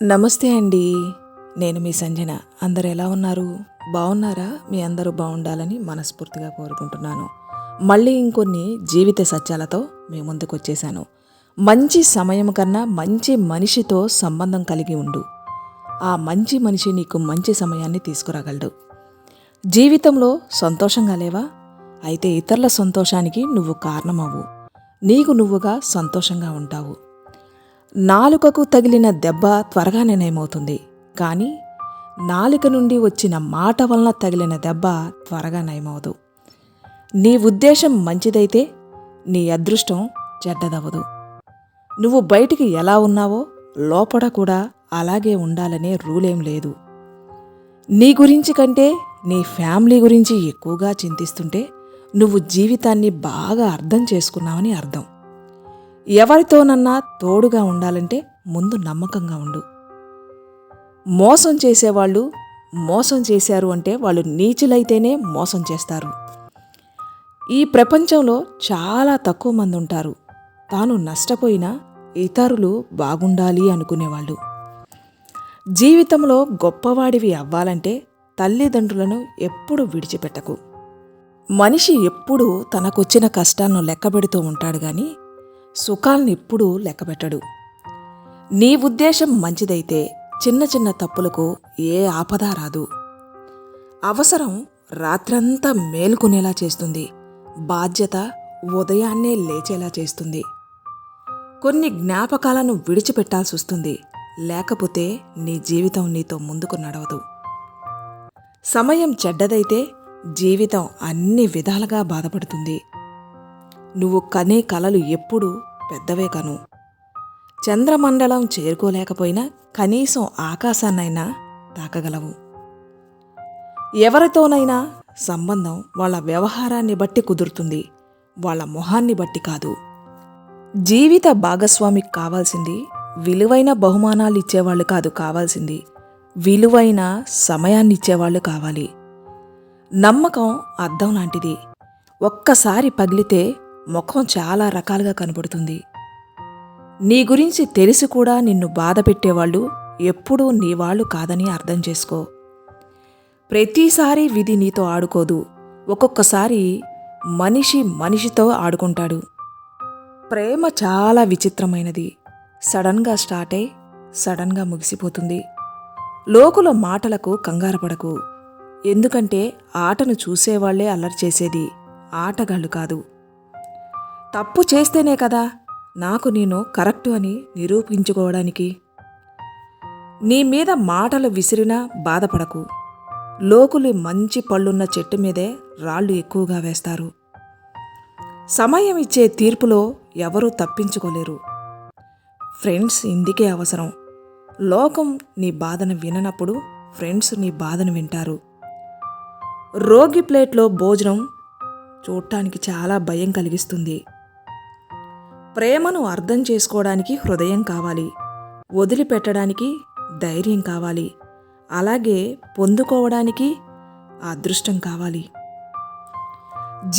నమస్తే అండి. నేను మీ సంజన. అందరు ఎలా ఉన్నారు? బాగున్నారా? మీ అందరూ బాగుండాలని మనస్ఫూర్తిగా కోరుకుంటున్నాను. మళ్ళీ ఇంకొన్ని జీవిత సత్యాలతో మీ ముందుకు వచ్చేసాను. మంచి సమయం కన్నా మంచి మనిషితో సంబంధం కలిగి ఉండు. ఆ మంచి మనిషి నీకు మంచి సమయాన్ని తీసుకురాగలడు. జీవితంలో సంతోషంగా లేవా? అయితే ఇతరుల సంతోషానికి నువ్వు కారణమవు. నీకు నువ్వుగా సంతోషంగా ఉంటావు. నాలుకకు తగిలిన దెబ్బ త్వరగానే నయమవుతుంది, కానీ నాలుక నుండి వచ్చిన మాట వలన తగిలిన దెబ్బ త్వరగా నయమవదు. నీ ఉద్దేశం మంచిదైతే నీ అదృష్టం చెడ్డదవదు. నువ్వు బయటికి ఎలా ఉన్నావో లోపల కూడా అలాగే ఉండాలనే రూలేం లేదు. నీ గురించి కంటే నీ ఫ్యామిలీ గురించి ఎక్కువగా చింతిస్తుంటే నువ్వు జీవితాన్ని బాగా అర్థం చేసుకున్నావని అర్థం. ఎవరితోనన్నా తోడుగా ఉండాలంటే ముందు నమ్మకంగా ఉండు. మోసం చేసేవాళ్ళు మోసం చేశారు అంటే వాళ్ళు నీచులైతేనే మోసం చేస్తారు. ఈ ప్రపంచంలో చాలా తక్కువ మంది ఉంటారు తాను నష్టపోయినా ఇతరులు బాగుండాలి అనుకునేవాళ్ళు. జీవితంలో గొప్పవాడివి అవ్వాలంటే తల్లిదండ్రులను ఎప్పుడూ విడిచిపెట్టకు. మనిషి ఎప్పుడూ తనకొచ్చిన కష్టాలను లెక్కబెడుతూ ఉంటాడు గాని సుఖాల్ని ఎప్పుడూ లెక్కబెట్టడు. నీ ఉద్దేశం మంచిదైతే చిన్న చిన్న తప్పులకు ఏ ఆపద రాదు. అవసరం రాత్రంతా మేలుకునేలా చేస్తుంది, బాధ్యత ఉదయాన్నే లేచేలా చేస్తుంది. కొన్ని జ్ఞాపకాలను విడిచిపెట్టాల్సి వస్తుంది, లేకపోతే నీ జీవితం నీతో ముందుకు నడవదు. సమయం చెడ్డదైతే జీవితం అన్ని విధాలుగా బాధపడుతుంది. నువ్వు కనే కలలు ఎప్పుడూ పెద్దవే కను. చంద్రమండలం చేరుకోలేకపోయినా కనీసం ఆకాశాన్నైనా తాకగలవు. ఎవరితోనైనా సంబంధం వాళ్ళ వ్యవహారాన్ని బట్టి కుదురుతుంది, వాళ్ళ మొహాన్ని బట్టి కాదు. జీవిత భాగస్వామికి కావాల్సింది విలువైన బహుమానాలు ఇచ్చేవాళ్ళు కాదు, కావాల్సింది విలువైన సమయాన్నిచ్చేవాళ్ళు కావాలి. నమ్మకం అద్దం లాంటిది. ఒక్కసారి పగిలితే ముఖం చాలా రకాలుగా కనబడుతుంది. నీ గురించి తెలిసి కూడా నిన్ను బాధ పెట్టేవాళ్ళు ఎప్పుడూ నీ వాళ్ళు కాదని అర్థం చేసుకో. ప్రతిసారి విధి నీతో ఆడుకోదు, ఒక్కొక్కసారి మనిషి మనిషితో ఆడుకుంటాడు. ప్రేమ చాలా విచిత్రమైనది. సడన్గా స్టార్ట్ అయి సడన్గా ముగిసిపోతుంది. లోకుల మాటలకు కంగారపడకు, ఎందుకంటే ఆటను చూసేవాళ్లే అల్లరి చేసేది, ఆటగాళ్ళు కాదు. తప్పు చేస్తేనే కదా నాకు నేను కరెక్టు అని నిరూపించుకోవడానికి. నీ మీద మాటలు విసిరినా బాధపడకు. లోకులు మంచి పళ్ళున్న చెట్టు మీదే రాళ్ళు ఎక్కువగా వేస్తారు. సమయం ఇచ్చే తీర్పులో ఎవరూ తప్పించుకోలేరు. ఫ్రెండ్స్ ఇందుకే అవసరం. లోకం నీ బాధను విననప్పుడు ఫ్రెండ్స్ నీ బాధను వింటారు. రోగి ప్లేట్లో భోజనం చూడటానికి చాలా భయం కలిగిస్తుంది. ప్రేమను అర్థం చేసుకోవడానికి హృదయం కావాలి, వదిలిపెట్టడానికి ధైర్యం కావాలి, అలాగే పొందుకోవడానికి అదృష్టం కావాలి.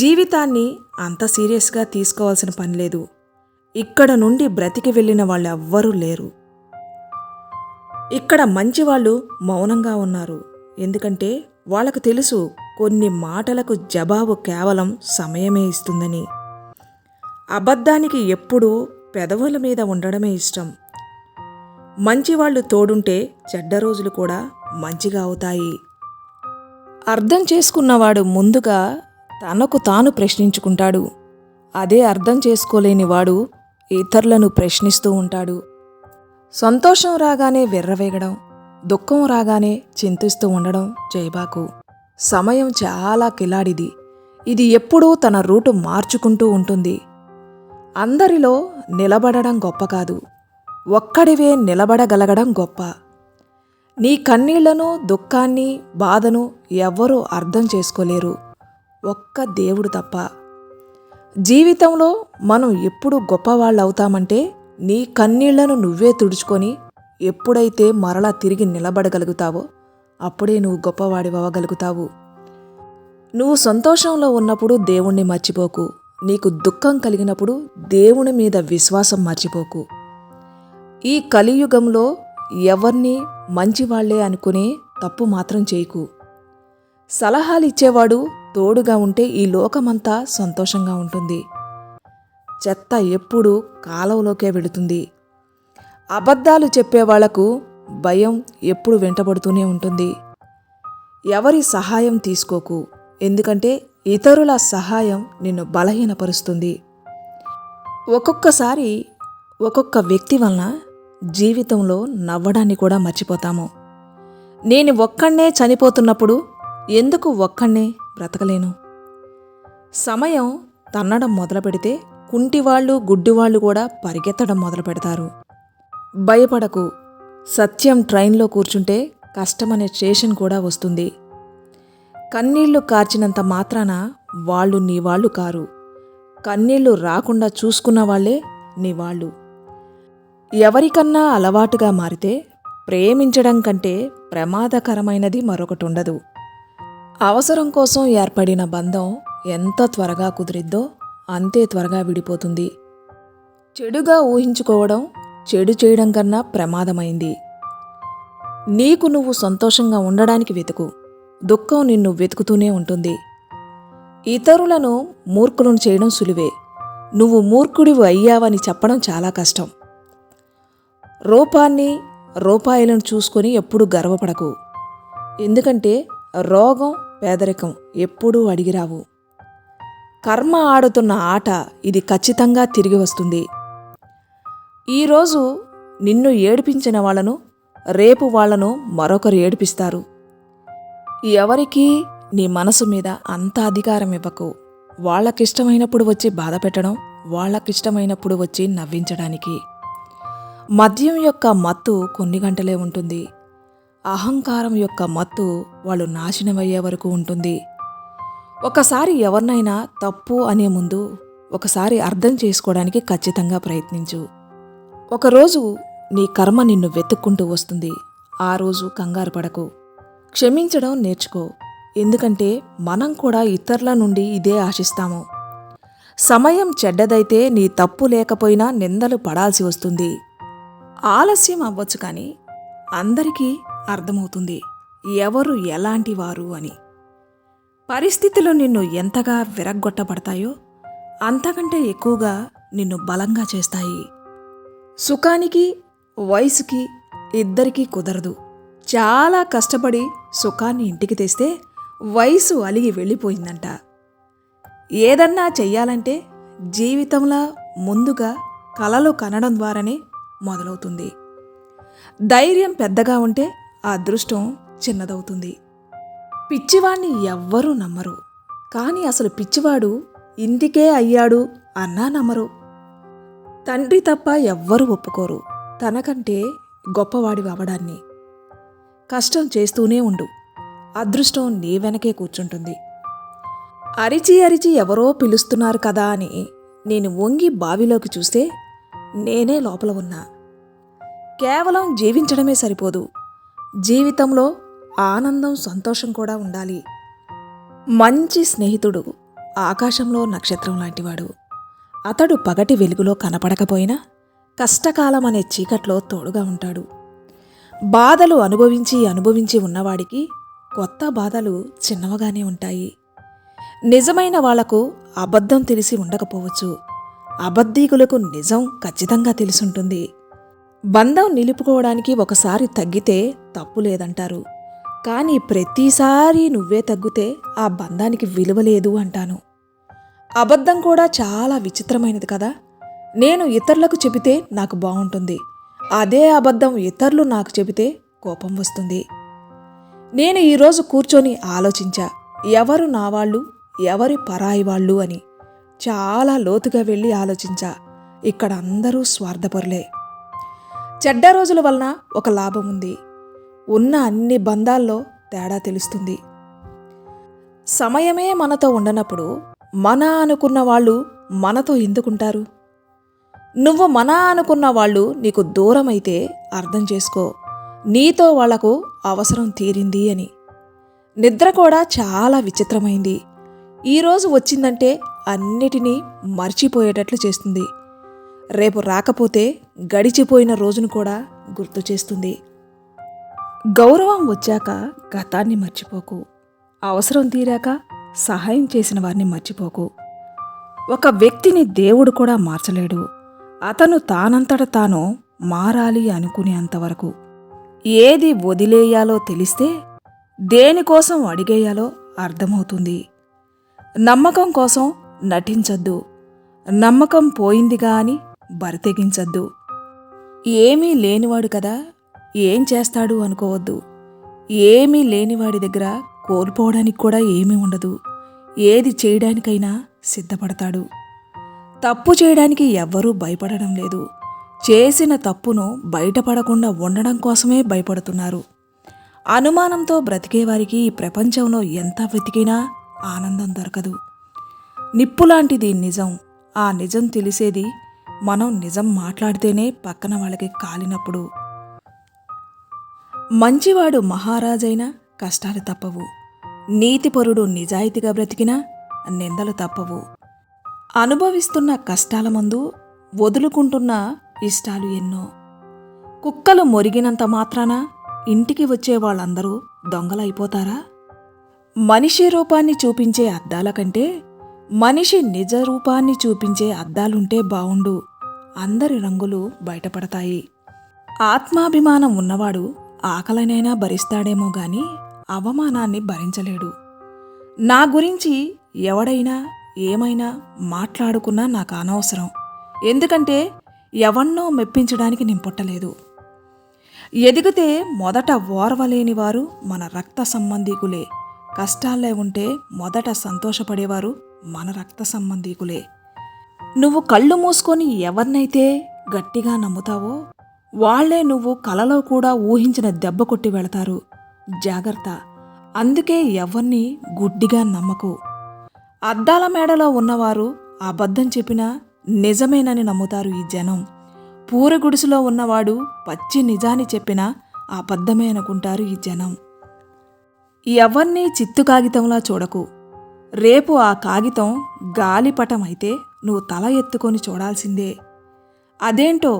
జీవితాన్ని అంత సీరియస్గా తీసుకోవాల్సిన పని లేదు. ఇక్కడ నుండి బ్రతికి వెళ్ళిన వాళ్ళెవ్వరూ లేరు. ఇక్కడ మంచివాళ్ళు మౌనంగా ఉన్నారు, ఎందుకంటే వాళ్ళకు తెలుసు కొన్ని మాటలకు జవాబు కేవలం సమయమే ఇస్తుందని. అబద్ధానికి ఎప్పుడూ పెదవుల మీద ఉండడమే ఇష్టం. మంచివాళ్లు తోడుంటే చెడ్డ రోజులు కూడా మంచిగా అవుతాయి. అర్థం చేసుకున్నవాడు ముందుగా తనకు తాను ప్రశ్నించుకుంటాడు. అదే అర్థం చేసుకోలేనివాడు ఇతరులను ప్రశ్నిస్తూ ఉంటాడు. సంతోషం రాగానే వెర్రవేగడం, దుఃఖం రాగానే చింతిస్తూ ఉండడం చేయబాకు. సమయం చాలా కిలాడిది. ఇది ఎప్పుడూ తన రూటు మార్చుకుంటూ ఉంటుంది. అందరిలో నిలబడడం గొప్ప కాదు, ఒక్కడివే నిలబడగలగడం గొప్ప. నీ కన్నీళ్లను, దుఃఖాన్ని, బాధను ఎవ్వరూ అర్థం చేసుకోలేరు, ఒక్క దేవుడు తప్ప. జీవితంలో మనం ఎప్పుడు గొప్పవాళ్ళవుతామంటే నీ కన్నీళ్లను నువ్వే తుడుచుకొని ఎప్పుడైతే మరలా తిరిగి నిలబడగలుగుతావో అప్పుడే నువ్వు గొప్పవాడివవ్వగలుగుతావు. నువ్వు సంతోషంలో ఉన్నప్పుడు దేవుణ్ణి మర్చిపోకు, నీకు దుఃఖం కలిగినప్పుడు దేవుని మీద విశ్వాసం మర్చిపోకు. ఈ కలియుగంలో ఎవరిని మంచివాళ్లే అనుకునే తప్పు మాత్రం చేయకు. సలహాలిచ్చేవాడు తోడుగా ఉంటే ఈ లోకమంతా సంతోషంగా ఉంటుంది. చెత్త ఎప్పుడూ కాలువలోకే వెళుతుంది. అబద్ధాలు చెప్పేవాళ్లకు భయం ఎప్పుడు వెంటబడుతూనే ఉంటుంది. ఎవరి సహాయం తీసుకోకు, ఎందుకంటే ఇతరుల సహాయం నిన్ను బలహీనపరుస్తుంది. ఒక్కొక్కసారి ఒక్కొక్క వ్యక్తి వలన జీవితంలో నవ్వడాన్ని కూడా మర్చిపోతాము. నేను ఒక్కడే చనిపోతున్నప్పుడు ఎందుకు ఒక్కడే బ్రతకలేను? సమయం తన్నడం మొదలుపెడితే కుంటివాళ్ళు గుడ్డివాళ్ళు కూడా పరిగెత్తడం మొదలు పెడతారు. భయపడకు. సత్యం ట్రైన్లో కూర్చుంటే కష్టమనే స్టేషన్ కూడా వస్తుంది. కన్నీళ్లు కార్చినంత మాత్రాన వాళ్ళు నీ వాళ్ళు కారు. కన్నీళ్లు రాకుండా చూసుకున్న వాళ్లే నీ వాళ్ళు. ఎవరికన్నా అలవాటుగా మారితే ప్రేమించడం కంటే ప్రమాదకరమైనది మరొకటి ఉండదు. అవసరం కోసం ఏర్పడిన బంధం ఎంత త్వరగా కుదిరిద్దో అంతే త్వరగా విడిపోతుంది. చెడుగా ఊహించుకోవడం చెడు చేయడం కన్నా ప్రమాదమైంది. నీకు నువ్వు సంతోషంగా ఉండడానికి వెతుకు. దుఃఖం నిన్ను వెతుకుతూనే ఉంటుంది. ఇతరులను మూర్ఖులను చేయడం సులువే. నువ్వు మూర్ఖుడివి అయ్యావని చెప్పడం చాలా కష్టం. రూపాయలను చూసుకొని ఎప్పుడూ గర్వపడకు. ఎందుకంటే రోగం పేదరికం ఎప్పుడూ అడిగిరావు. కర్మ ఆడుతున్న ఆట ఇది ఖచ్చితంగా తిరిగి వస్తుంది. ఈరోజు నిన్ను ఏడిపించిన వాళ్లను రేపు వాళ్లను మరొకరు ఏడిపిస్తారు. ఎవరికీ నీ మనసు మీద అంత అధికారం ఇవ్వకు. వాళ్ళకిష్టమైనప్పుడు వచ్చి బాధ పెట్టడం, వాళ్ళకిష్టమైనప్పుడు వచ్చి నవ్వించడానికి. మద్యం యొక్క మత్తు కొన్ని గంటలే ఉంటుంది. అహంకారం యొక్క మత్తు వాళ్ళు నాశనమయ్యే వరకు ఉంటుంది. ఒకసారి ఎవరినైనా తప్పు అనే ముందు ఒకసారి అర్థం చేసుకోవడానికి ఖచ్చితంగా ప్రయత్నించు. ఒకరోజు నీ కర్మ నిన్ను వెతుక్కుంటూ వస్తుంది. ఆ రోజు కంగారు పడకు. క్షమించడం నేర్చుకో. ఎందుకంటే మనం కూడా ఇతరుల నుండి ఇదే ఆశిస్తాము. సమయం చెడ్డదైతే నీ తప్పు లేకపోయినా నిందలు పడాల్సి వస్తుంది. ఆలస్యం అవ్వచ్చు, కానీ అందరికీ అర్థమవుతుంది ఎవరు ఎలాంటి వారు అని. పరిస్థితులు నిన్ను ఎంతగా విరగ్గొట్టబడతాయో అంతకంటే ఎక్కువగా నిన్ను బలంగా చేస్తాయి. సుఖానికి వయసుకి ఇద్దరికీ కుదరదు. చాలా కష్టపడి సుఖాన్ని ఇంటికి తెస్తే వయసు అలిగి వెళ్ళిపోయిందంట. ఏదన్నా చెయ్యాలంటే జీవితంలో ముందుగా కలలు కనడం ద్వారానే మొదలవుతుంది. ధైర్యం పెద్దగా ఉంటే ఆ అదృష్టం చిన్నదవుతుంది. పిచ్చివాణ్ణి ఎవ్వరూ నమ్మరు, కానీ అసలు పిచ్చివాడు ఇంటికే అయ్యాడు అన్నా నమ్మరు. తండ్రి తప్ప ఎవ్వరూ ఒప్పుకోరు తనకంటే గొప్పవాడివి అవడాన్ని. కష్టం చేస్తూనే ఉండు, అదృష్టం నీ వెనకే కూర్చుంటుంది. అరిచి అరిచి ఎవరో పిలుస్తున్నారు కదా అని నేను వంగి బావిలోకి చూస్తే నేనే లోపల ఉన్నా. కేవలం జీవించడమే సరిపోదు, జీవితంలో ఆనందం సంతోషం కూడా ఉండాలి. మంచి స్నేహితుడు ఆకాశంలో నక్షత్రం లాంటివాడు. అతడు పగటి వెలుగులో కనపడకపోయినా కష్టకాలం అనే చీకట్లో తోడుగా ఉంటాడు. బాధలు అనుభవించి ఉన్నవాడికి కొత్త బాధలు చిన్నవగానే ఉంటాయి. నిజమైన వాళ్లకు అబద్ధం తెలిసి ఉండకపోవచ్చు, అబద్ధీకులకు నిజం ఖచ్చితంగా తెలిసుంటుంది. బంధం నిలుపుకోవడానికి ఒకసారి తగ్గితే తప్పు లేదంటారు, కానీ ప్రతిసారి నువ్వే తగ్గితే ఆ బంధానికి విలువ లేదు అంటాను. అబద్ధం కూడా చాలా విచిత్రమైనది కదా. నేను ఇతరులకు చెబితే నాకు బాగుంటుంది, అదే అబద్ధం ఇతరులు నాకు చెబితే కోపం వస్తుంది. నేను ఈరోజు కూర్చొని ఆలోచించా, ఎవరు నా వాళ్ళు ఎవరి పరాయి వాళ్ళు అని. చాలా లోతుగా వెళ్ళి ఆలోచించా. ఇక్కడ అందరూ స్వార్థపరులే. చెడ్డ రోజుల వలన ఒక లాభం ఉంది, ఉన్న అన్ని బంధాల్లో తేడా తెలుస్తుంది. సమయమే మనతో ఉండనప్పుడు మన అనుకున్న వాళ్ళు మనతో ఎందుకుంటారు? నువ్వు మన అనుకున్న వాళ్ళు నీకు దూరమైతే అర్థం చేసుకో, నీతో వాళ్లకు అవసరం తీరింది అని. నిద్ర కూడా చాలా విచిత్రమైంది. ఈరోజు వచ్చిందంటే అన్నిటినీ మర్చిపోయేటట్లు చేస్తుంది. రేపు రాకపోతే గడిచిపోయిన రోజును కూడా గుర్తు చేస్తుంది. గౌరవం వచ్చాక గతాన్ని మర్చిపోకు. అవసరం తీరాక సహాయం చేసిన వారిని మర్చిపోకు. ఒక వ్యక్తిని దేవుడు కూడా మార్చలేడు. అతను తానంతట తాను మారాలి అనుకునేంతవరకు. ఏది వదిలేయాలో తెలిస్తే దేనికోసం అడిగేయాలో అర్థమవుతుంది. నమ్మకం కోసం నటించద్దు. నమ్మకం పోయిందిగా అని బరితెగించద్దు. ఏమీ లేనివాడు కదా, ఏం చేస్తాడు అనుకోవద్దు. ఏమీ లేనివాడి దగ్గర కోల్పోవడానికి కూడా ఏమీ ఉండదు. ఏది చేయడానికైనా సిద్ధపడతాడు. తప్పు చేయడానికి ఎవ్వరూ భయపడడం లేదు. చేసిన తప్పును బయటపడకుండా ఉండడం కోసమే భయపడుతున్నారు. అనుమానంతో బ్రతికేవారికి ఈ ప్రపంచంలో ఎంత వెతికినా ఆనందం దొరకదు. నిప్పులాంటిది నిజం. ఆ నిజం తెలిసేది మనం నిజం మాట్లాడితేనే పక్కన వాళ్ళకి కాలినప్పుడు. మంచివాడు మహారాజైనా కష్టాలు తప్పవు. నీతిపరుడు నిజాయితీగా బ్రతికినా నిందలు తప్పవు. అనుభవిస్తున్న కష్టాల ముందు వదులుకుంటున్న ఇష్టాలు ఎన్నో. కుక్కలు మొరిగినంత మాత్రాన ఇంటికి వచ్చే వాళ్ళందరూ దొంగలైపోతారా? మనిషి రూపాన్ని చూపించే అద్దాల కంటే మనిషి నిజ రూపాన్ని చూపించే అద్దాలుంటే బావుండు. అందరి రంగులు బయటపడతాయి. ఆత్మాభిమానం ఉన్నవాడు ఆకలినైనా భరిస్తాడేమో గాని అవమానాన్ని భరించలేడు. నా గురించి ఎవడైనా ఏమైనా మాట్లాడుకున్నా నాకు అనవసరం. ఎందుకంటే ఎవన్నో మెప్పించడానికి నేను పుట్టలేదు. ఎదిగితే మొదట ఓర్వలేనివారు మన రక్త సంబంధీకులే. కష్టాలే ఉంటే మొదట సంతోషపడేవారు మన రక్త సంబంధీకులే. నువ్వు కళ్ళు మూసుకొని ఎవరినైతే గట్టిగా నమ్ముతావో వాళ్లే నువ్వు కలలో కూడా ఊహించిన దెబ్బ కొట్టి వెళతారు. జాగ్రత్త. అందుకే ఎవ్వరినీ గుడ్డిగా నమ్మకు. అద్దాల మేడలో ఉన్నవారు అబద్ధం చెప్పినా నిజమేనని నమ్ముతారు ఈ జనం. పూరగుడిసెలో ఉన్నవాడు పచ్చి నిజాన్ని చెప్పినా అబద్ధమే అనుకుంటారు ఈ జనం. ఎవర్నీ చిత్తు కాగితంలా చూడకు. రేపు ఆ కాగితం గాలిపటం అయితే నువ్వు తల ఎత్తుకొని చూడాల్సిందే. అదేంటో,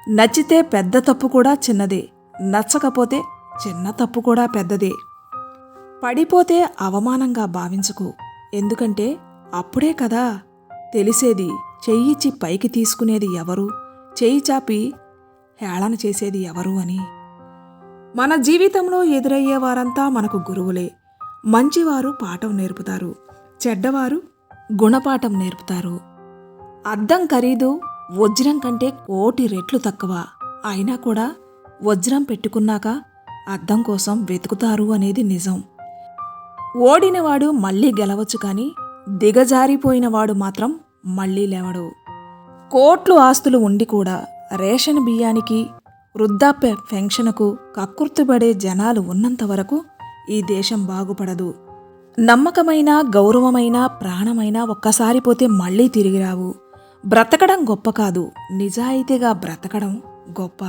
నచ్చితే పెద్ద తప్పు కూడా చిన్నదే, నచ్చకపోతే చిన్న తప్పు కూడా పెద్దదే. పడిపోతే అవమానంగా భావించుకు. ఎందుకంటే అప్పుడే కదా తెలిసేది చెయ్యిచి పైకి తీసుకునేది ఎవరు, చెయ్యి చాపి హేళన చేసేది ఎవరు అని. మన జీవితంలో ఎదురయ్యే వారంతా మనకు గురువులే. మంచివారు పాఠం నేర్పుతారు, చెడ్డవారు గుణపాఠం నేర్పుతారు. అద్దం ఖరీదు వజ్రం కంటే 1,000,000 రెట్లు తక్కువ. అయినా కూడా వజ్రం పెట్టుకున్నాక అద్దం కోసం వెతుకుతారు అనేది నిజం. ఓడినవాడు మళ్ళీ గెలవచ్చు కానీ దిగజారిపోయినవాడు మాత్రం మళ్ళీ లేవడు. కోట్లు ఆస్తులు ఉండి కూడా రేషన్ బియ్యానికి, వృద్ధాప్య పెన్షన్కు కక్కుర్తిపడే జనాలు ఉన్నంతవరకు ఈ దేశం బాగుపడదు. నమ్మకమైన, గౌరవమైన, ప్రాణమైన ఒక్కసారి పోతే మళ్ళీ తిరిగి రావు. బ్రతకడం గొప్ప కాదు, నిజాయితీగా బ్రతకడం గొప్ప.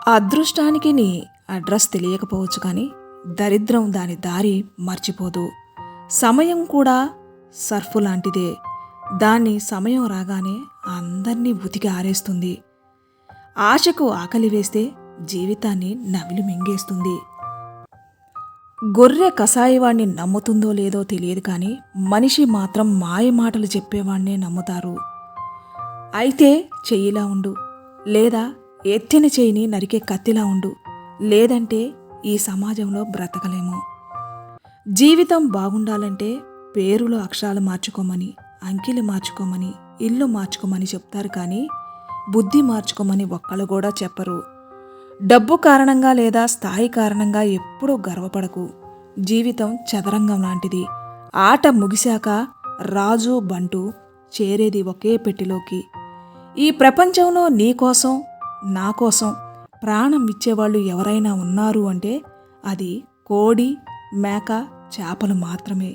అదృష్టానికి నీ అడ్రస్ తెలియకపోవచ్చు కానీ దరిద్రం దాని దారి మర్చిపోదు. సమయం కూడా సర్ఫు లాంటిదే. దాన్ని సమయం రాగానే అందర్నీ ఉతికి ఆరేస్తుంది. ఆశకు ఆకలి వేస్తే జీవితాన్ని నవిలి మింగేస్తుంది. గొర్రె కసాయివాణ్ణి నమ్ముతుందో లేదో తెలియదు కానీ మనిషి మాత్రం మాయ మాటలు చెప్పేవాణ్ణే నమ్ముతారు. అయితే చెయ్యిలా ఉండు, లేదా ఎత్తిన చెయ్యిని నరికే కత్తిలా ఉండు, లేదంటే ఈ సమాజంలో బ్రతకలేము. జీవితం బాగుండాలంటే పేరులో అక్షరాలు మార్చుకోమని, అంకెలు మార్చుకోమని, ఇల్లు మార్చుకోమని చెప్తారు కానీ బుద్ధి మార్చుకోమని ఒక్కళ్ళు కూడా చెప్పరు. డబ్బు కారణంగా లేదా స్థాయి కారణంగా ఎప్పుడూ గర్వపడకు. జీవితం చదరంగం లాంటిది. ఆట ముగిశాక రాజు బంటు చేరేది ఒకే పెట్టెలోకి. ఈ ప్రపంచంలో నీకోసం, నా కోసం ప్రాణం ఇచ్చేవాళ్ళు ఎవరైనా ఉన్నారు అంటే అది కోడి, మేక, చేపలు మాత్రమే.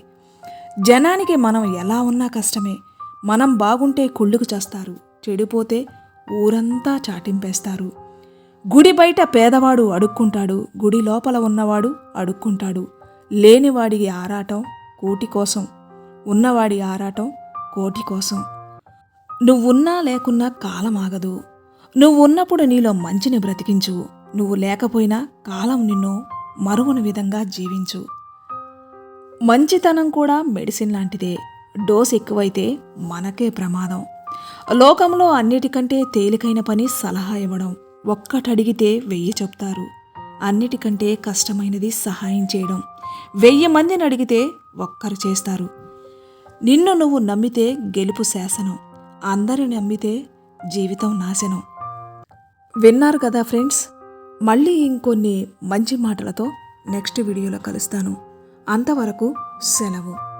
జనానికి మనం ఎలా ఉన్నా కష్టమే. మనం బాగుంటే కుళ్ళుకు చేస్తారు, చెడిపోతే ఊరంతా చాటింపేస్తారు. గుడి బయట పేదవాడు అడుక్కుంటాడు, గుడి లోపల ఉన్నవాడు అడుక్కుంటాడు. లేనివాడి ఆరాటం కోటి కోసం, ఉన్నవాడి ఆరాటం కోటి కోసం. నువ్వున్నా లేకున్నా కాలం ఆగదు. నువ్వున్నప్పుడు నీలో మంచిని బ్రతికించు. నువ్వు లేకపోయినా కాలం నిన్ను మరుగుని విధంగా జీవించు. మంచితనం కూడా మెడిసిన్ లాంటిదే. డోస్ ఎక్కువైతే మనకే ప్రమాదం. లోకంలో అన్నిటికంటే తేలికైన పని సలహా ఇవ్వడం. ఒక్కటడిగితే 1000 చెప్తారు. అన్నిటికంటే కష్టమైనది సహాయం చేయడం. 1000 మందిని అడిగితే ఒక్కరు చేస్తారు. నిన్ను నువ్వు నమ్మితే గెలుపు శాసనం. అందరిని నమ్మితే జీవితం నాశనం. విన్నారు కదా ఫ్రెండ్స్. మళ్ళీ ఇంకొన్ని మంచి మాటలతో నెక్స్ట్ వీడియోలో కలుస్తాను. అంతవరకు సెలవు.